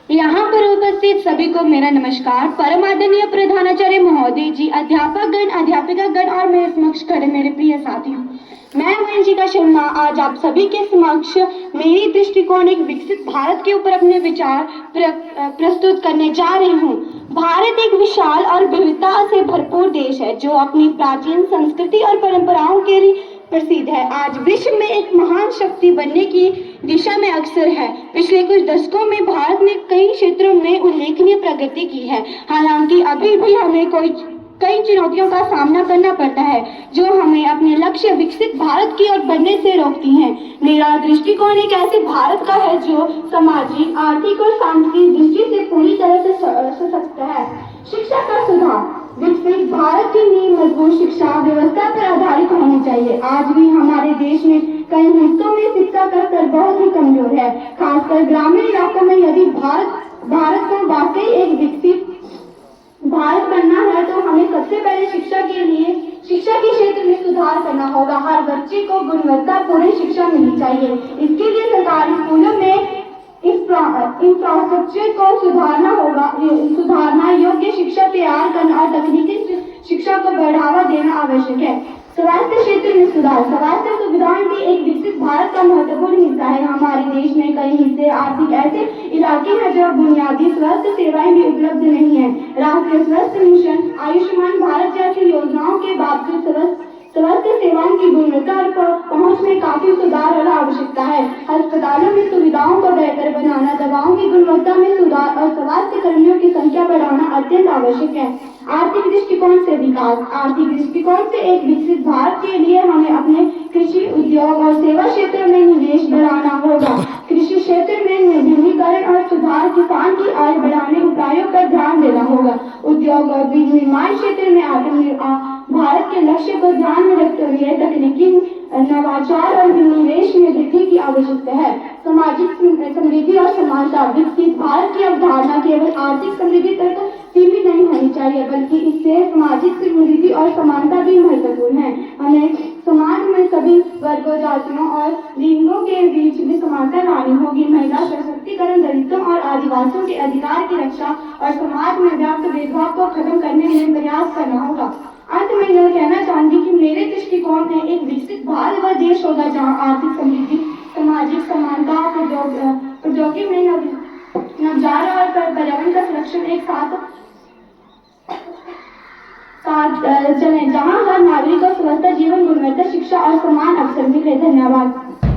यहाँ पर उपस्थित सभी को मेरा नमस्कार। परम आदरणीय प्रधानाचार्य महोदय जी, अध्यापकगण, अध्यापिकागण और मेरे समक्ष खड़े मेरे प्रिय साथियों, मैं वंशिका शर्मा आज आप सभी के समक्ष मेरी दृष्टिकोण एक विकसित भारत के ऊपर अपने विचार प्रस्तुत करने जा रही हूँ। भारत एक विशाल और विविधता से भरपूर देश है जो अपनी प्राचीन संस्कृति और परंपराओं के लिए प्रसिद्ध है। आज विश्व में एक महान शक्ति बनने की दिशा में अग्रसर है। पिछले कुछ दशकों में भारत ने कई क्षेत्रों में उल्लेखनीय प्रगति की है। हालांकि अभी भी हमें कई चुनौतियों का सामना करना पड़ता है जो हमें अपने लक्ष्य विकसित भारत की ओर बढ़ने से रोकती हैं। मेरा दृष्टिकोण एक ऐसे भारत का है जो सामाजिक, आर्थिक और सांस्कृतिक दृष्टि से पूरी तरह से सशक्त है। शिक्षा का सुधार। विकसित भारत की नींव मजबूत शिक्षा व्यवस्था पर आधारित होनी चाहिए। आज भी हमारे देश में कई हिस्सों में शिक्षा का स्तर बहुत ही कमजोर है, खासकर ग्रामीण इलाकों में। यदि भारत को वाकई एक विकसित भारत बनना है तो हमें सबसे पहले शिक्षा के क्षेत्र में सुधार करना होगा। हर बच्चे को गुणवत्तापूर्ण शिक्षा मिलनी चाहिए। इसके लिए सरकारी स्कूलों में इंफ्रास्ट्रक्चर को सुधारना, योग्य शिक्षा तैयार करना और तकनीकी शिक्षा को बढ़ावा देना आवश्यक है। स्वास्थ्य क्षेत्र में सुधार। स्वास्थ्य सुविधाएं भी एक विकसित भारत का महत्वपूर्ण हिस्सा है। हमारे देश में कई हिस्से आर्थिक ऐसे इलाके हैं जहाँ बुनियादी स्वास्थ्य सेवाएं भी उपलब्ध नहीं है। राष्ट्रीय स्वास्थ्य मिशन, आयुष्मान भारत जैसी योजनाओं के बावजूद स्वास्थ्य सेवाओं की गुणवत्ता और पहुंच में काफी सुधार और आवश्यकता है। अस्पतालों में सुविधाओं को बेहतर बनाना, दवाओं की गुणवत्ता में सुधार और स्वास्थ्य कर्मियों की संख्या बढ़ाना अत्यंत आवश्यक है। आर्थिक दृष्टिकोण से विकास। आर्थिक दृष्टिकोण से एक विकसित भारत के लिए हमें अपने कृषि, उद्योग और सेवा क्षेत्र में निवेश बढ़ाना होगा। कृषि क्षेत्र में नवीनीकरण और सुधार, किसान की आय बढ़ाने उपायों पर ध्यान देना होगा। उद्योग और विनिर्माण क्षेत्र में भारत के लक्ष्य को ध्यान में रखते हुए तकनीकी नवाचार और निवेश में वृद्धि की आवश्यकता है। सामाजिक समृद्धि और समानता। विकसित भारत की अवधारणा केवल आर्थिक समृद्धि तक सीमित नहीं होनी चाहिए, बल्कि इससे सामाजिक समृद्धि और समानता भी महत्वपूर्ण है। हमें समाज में सभी वर्गों, जातियों और लिंगों के बीच भी समानता लानी होगी। महिला सशक्तिकरण, दलितों और आदिवासियों के अधिकार की रक्षा और समाज में व्याप्त भेदभाव को खत्म करने में प्रयास करना होगा। अंत में यह कहना चाहूंगी कि मेरे दृष्टिकोण में एक विकसित भारत वह देश होगा जहाँ आर्थिक समृद्धि, सामाजिक समानता, प्रौद्योगिकी में नवाचार और पर्यावरण का संरक्षण एक साथ चले, जहाँ हर नागरिक को स्वस्थ जीवन, गुणवत्ता शिक्षा और समान अवसर मिले। धन्यवाद।